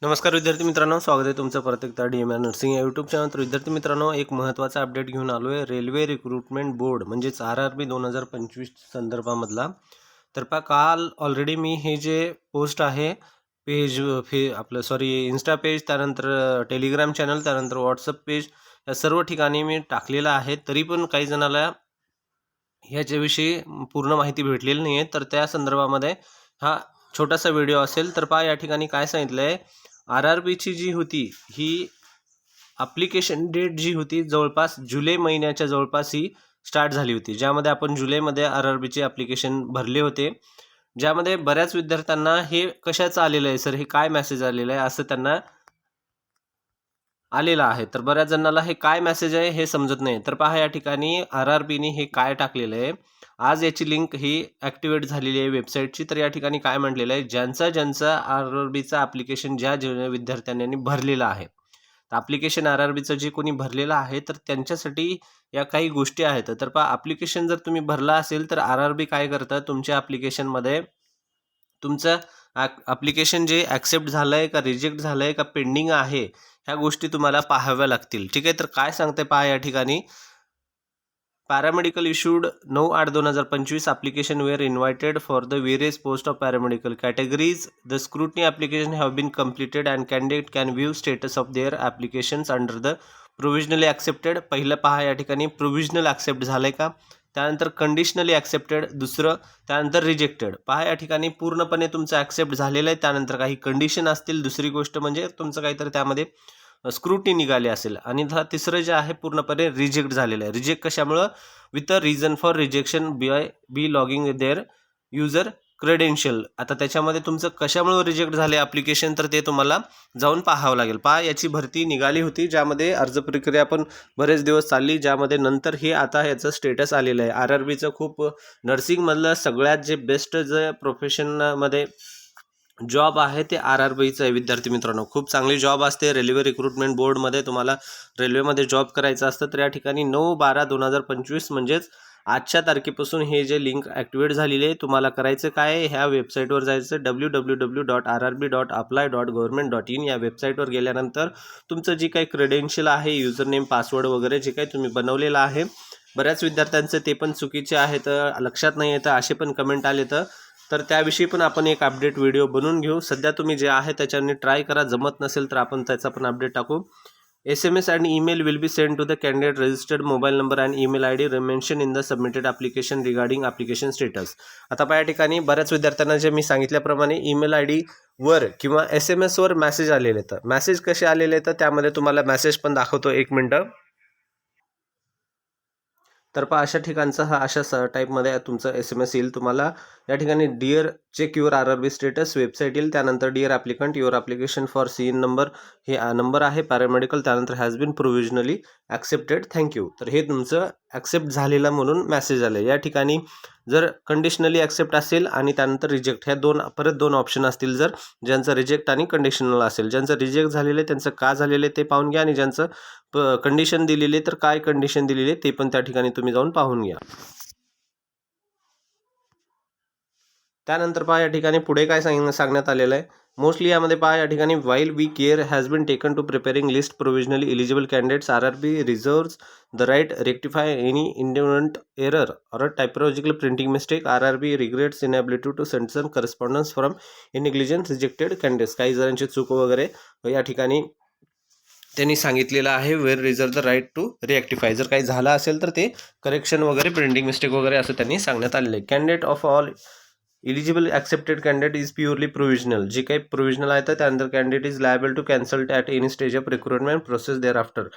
नमस्कार विद्यार्थी मित्रांनो, स्वागत आहे तुमचं परत एकदा DMR नर्सिंग या यूट्यूब चॅनल. तर विद्यार्थी मित्रांनो, एक महत्त्वाचा अपडेट घेऊन आलो आहे रेल्वे रिक्रुटमेंट बोर्ड म्हणजेच RRB 2025 संदर्भामधला. तर काल ऑलरेडी मी हे जे पोस्ट आहे पेज इन्स्टा पेज, त्यानंतर टेलिग्राम चॅनल, त्यानंतर व्हॉट्सअप पेज या सर्व ठिकाणी मी टाकलेलं आहे. तरी पण काही जणाला ह्याच्याविषयी पूर्ण माहिती भेटलेली नाही आहे. तर त्या संदर्भामध्ये हा छोटासा व्हिडिओ असेल. तर या ठिकाणी काय सांगितलं आहे, RRBची जी होती ही ॲप्लिकेशन डेट जी होती जवळपास जुलै महिन्याच्या जवळपास ही स्टार्ट झाली होती, ज्यामध्ये आपण जुलैमध्ये RRBचे ॲप्लिकेशन भरले होते, ज्यामध्ये बऱ्याच विद्यार्थ्यांना हे कशाचं आलेलं आहे सर, हे काय मेसेज आलेलं आहे असं त्यांना आलेलं आहे. तर बऱ्याच जणांना हे काय मेसेज आहे हे समजत नाही. तर या ठिकाणी RRBने हे काय टाकलेलं आहे, आज याची लिंक ही ॲक्टिवेट झालेली आहे वेबसाईटची. तर या ठिकाणी काय म्हटलेलं आहे, ज्यांचा RRBचा ॲप्लिकेशन ज्या विद्यार्थ्यांनी भरलेला आहे, तर ॲप्लिकेशन RRBचं जे कोणी भरलेलं आहे तर त्यांच्यासाठी या काही गोष्टी आहेत. तर ॲप्लिकेशन जर तुम्ही भरला असेल तर RRB काय करतं, तुमच्या ॲप्लिकेशनमध्ये तुमचं ॲप्लिकेशन जे ॲक्सेप्ट झालं आहे का रिजेक्ट झालं आहे का पेंडिंग आहे, ह्या गोष्टी तुम्हाला पाहाव्या लागतील. ठीक आहे. तर काय सांगते या ठिकाणी, paramedical issued 9/8/2025 application were invited for the various post of paramedical categories. The scrutiny application have been completed and candidate can view status of their applications under the provisionally accepted. पहिलं या ठिकाणी प्रोव्हिजनल ॲक्सेप्ट झालं आहे का, त्यानंतर कंडिशनली accepted, दुसरं त्यानंतर rejected. या ठिकाणी पूर्णपणे तुमचं ॲक्सेप्ट झालेलं आहे, त्यानंतर काही कंडिशन असतील, दुसरी गोष्ट म्हणजे तुमचं काहीतरी त्यामध्ये स्क्रूटी निघाली असेल, आणि तिसरं जे आहे पूर्णपणे रिजेक्ट झालेलं आहे. रिजेक्ट कशामुळं, with a reason for rejection be logging their user credential. आता त्याच्यामध्ये तुमचं कशामुळे रिजेक्ट झाले ॲप्लिकेशन, तर ते तुम्हाला जाऊन पाहावं लागेल. याची भरती निघाली होती, ज्यामध्ये अर्ज प्रक्रिया पण बरेच दिवस चालली, ज्यामध्ये नंतर हे आता याचं स्टेटस आलेलं आहे. RRBचं खूप नर्सिंगमधलं सगळ्यात जे बेस्ट जे प्रोफेशनमध्ये जॉब आहे ते RRBचं आहे. विद्यार्थी मित्रांनो, खूप चांगली जॉब असते. रेल्वे रिक्रुटमेंट बोर्डमध्ये तुम्हाला रेल्वेमध्ये जॉब करायचं असतं. तर या ठिकाणी 9/12/2025 म्हणजेच आजच्या तारखेपासून हे जे लिंक ॲक्टिवेट झालेली आहे. तुम्हाला करायचं काय आहे, ह्या वेबसाईटवर जायचं, www.rrb.apply.government.in या वेबसाईटवर गेल्यानंतर तुमचं जी काही क्रेडेन्शियल आहे, युजर नेम, पासवर्ड वगैरे जे काही तुम्ही बनवलेलं आहे, बऱ्याच विद्यार्थ्यांचं ते पण चुकीचे आहेत, लक्षात नाही येतं, असे पण कमेंट आले. तर त्याविषयी पण आपण एक अपडेट व्हिडिओ बनवून घेऊ. सध्या तुम्ही जे आहे त्याच्याने ट्राय करा, जमत नसेल तर आपण त्याचा पण अपडेट टाकू. SMS and email will be sent to the candidate registered mobile number and email ID mentioned in the submitted application regarding application status. आता या ठिकाणी बऱ्याच विद्यार्थ्यांना जे मी सांगितल्याप्रमाणे ईमेल ID वर किंवा SMS वर मेसेज आलेले आहेत. मेसेज कसे आलेले आहेत त्यामध्ये तुम्हाला मेसेज पण दाखवतो, 1 मिनटं. तर अशा ठिकाणचा हा अशा टाईपमध्ये तुमचा SMS येईल तुम्हाला. या ठिकाणी dear check your RRB status website येईल, त्यानंतर dear applicant your application for CN number, हे नंबर आहे पॅरामेडिकल, त्यानंतर has been provisionally accepted, thank you. तर हे तुमचं ॲक्सेप्ट झालेलं म्हणून मेसेज आले. या ठिकाणी जर कंडिशनली ॲक्सेप्ट असेल आणि त्यानंतर रिजेक्ट, ह्या परत दोन ऑप्शन असतील. जर ज्यांचं रिजेक्ट आणि कंडिशनल असेल, ज्यांचं रिजेक्ट झालेलं आहे त्यांचं का झालेलं आहे ते पाहून घ्या, आणि ज्यांचं कंडिशन दिलेली तर काय कंडिशन दिलेली आहे ते पण त्या ठिकाणी तुम्ही जाऊन पाहून घ्या. त्यानंतर या ठिकाणी पुढे काय सांगण्यात आलेलं आहे, मोस्टली यामध्ये या ठिकाणी while we care has been taken to preparing list provisionally eligible candidates, RRB reserves the right rectify any independent error or typological printing mistake. RRB regrets inability to send some correspondence from negligence rejected candidates. काही जणांची चूक वगैरे या ठिकाणी त्यांनी सांगितलेलं आहे, where reserve the right to reactify. जर काही झालं असेल तर ते करेक्शन वगैरे, प्रिंटिंग मिस्टेक वगैरे असं त्यांनी सांगण्यात आलेलं आहे. Candidate of all eligible accepted candidate is purely provisional. जे काही प्रोव्हिजनल आहे तर त्यानंतर candidate is liable to cancel at any stage of recruitment process thereafter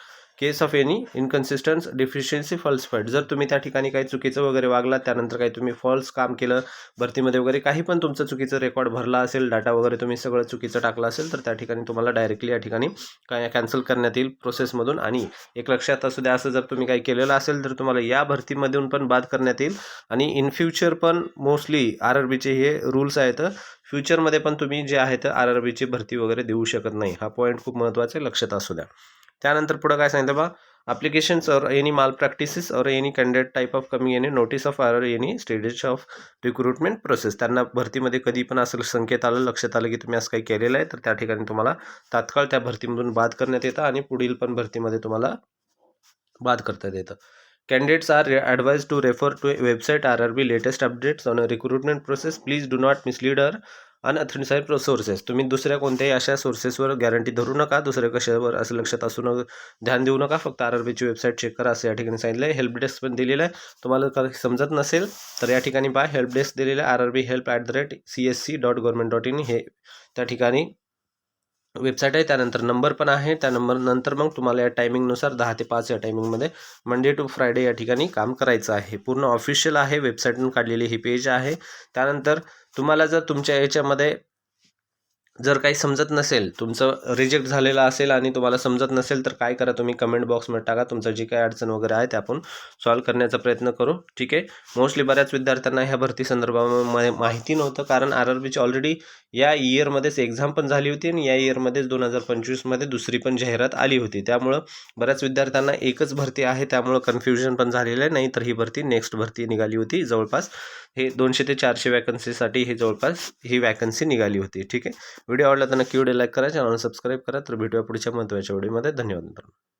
case of any inconsistence deficiency falsified. जर तुम्ही त्या ठिकाणी काही चुकीचं वगैरे वागला, त्यानंतर काही तुम्ही फॉल्स काम केलं भरतीमध्ये वगैरे, काही पण तुमचं चुकीचं रेकॉर्ड भरला असेल, डाटा वगैरे तुम्ही सगळं चुकीचं टाकलं असेल, तर त्या ठिकाणी तुम्हाला डायरेक्टली या ठिकाणी काय कॅन्सल करण्यात येईल प्रोसेसमधून. आणि एक लक्षात असू द्या, असं जर तुम्ही काही केलेलं असेल तर तुम्हाला या भरतीमधून पण बाद करण्यात येईल, आणि इन फ्युचर पण मोस्टली RRBचे हे रूल्स आहेत. फ्युचरमध्ये पण तुम्ही जे आहेत RRBची भरती वगैरे देऊ शकत नाही. हा पॉईंट खूप महत्त्वाचा आहे, लक्षात असू द्या. त्यानंतर पुढं काय सांगितलं applications or any malpractices or any candidate type of coming any notice of error any stage of recruitment process. त्यांना भरतीमध्ये कधी पण असं संकेत आलं, लक्षात आलं की तुम्ही असं काही केलेलं आहे, तर त्या ठिकाणी तुम्हाला तात्काळ त्या भरतीमधून बाद करण्यात येतं आणि पुढील पण भरतीमध्ये तुम्हाला बाद करता येतं. Candidates are advised to refer to a website RRB latest updates on a recruitment process. Please do not mislead or unauthenticated sources. तुम्ही दुसऱ्या कोणत्याही अशा सोर्सेसवर गॅरंटी धरू नका, दुसऱ्या कशावर असं लक्षात असू ध्यान देऊ नका, फक्त RRBची वेबसाईट चेक करा असं या ठिकाणी सांगितलं आहे. हेल्प डेस्क पण दिलेलं आहे. तुम्हाला काही समजत नसेल तर या ठिकाणी पहा, हेल्प डेस्क दिलेलं आहे rrbhelp@csc.government.in हे त्या ठिकाणी वेबसाईट आहे. त्यानंतर नंबर पण आहे, त्या नंबर नंतर मग तुम्हाला या टायमिंगनुसार 10 ते 5 या टायमिंगमध्ये मंडे टू फ्रायडे या ठिकाणी काम करायचं आहे. पूर्ण ऑफिशियल आहे, वेबसाईटवरून काढलेली ही पेज आहे. त्यानंतर तुम्हाला जर तुमच्या याच्यामध्ये जर काही समजत नसेल, तुमचं रिजेक्ट झालेलं असेल आणि तुम्हाला समजत नसेल तर काय करा, तुम्ही कमेंट बॉक्समध्ये टाका, तुमचं जी काही अडचण वगैरे आहे ते आपण सॉल्व्ह करण्याचा प्रयत्न करू. ठीक आहे. मोस्टली बऱ्याच विद्यार्थ्यांना ह्या भरती संदर्भामध्ये माहिती नव्हतं, कारण RRBची ऑलरेडी या इयरमध्येच एक्झाम पण झाली होती आणि या इयरमध्येच 2025मध्ये दुसरी पण जाहिरात आली होती. त्यामुळं बऱ्याच विद्यार्थ्यांना एकच भरती आहे, त्यामुळं कन्फ्युजन पण झालेलं आहे. नाही तर ही भरती नेक्स्ट भरती निघाली होती, जवळपास हे 200 ते 400 वॅकन्सीसाठी ही जवळपास ही वॅकन्सी निघाली होती. ठीक आहे. व्हिडिओ आवडला तर नक्की व्हिडिओ लाईक करा, चॅनल सबस्क्राईब करा. तर भेटूया पुढच्या महत्त्वाच्या व्हिडिओमध्ये. धन्यवाद मित्रांनो.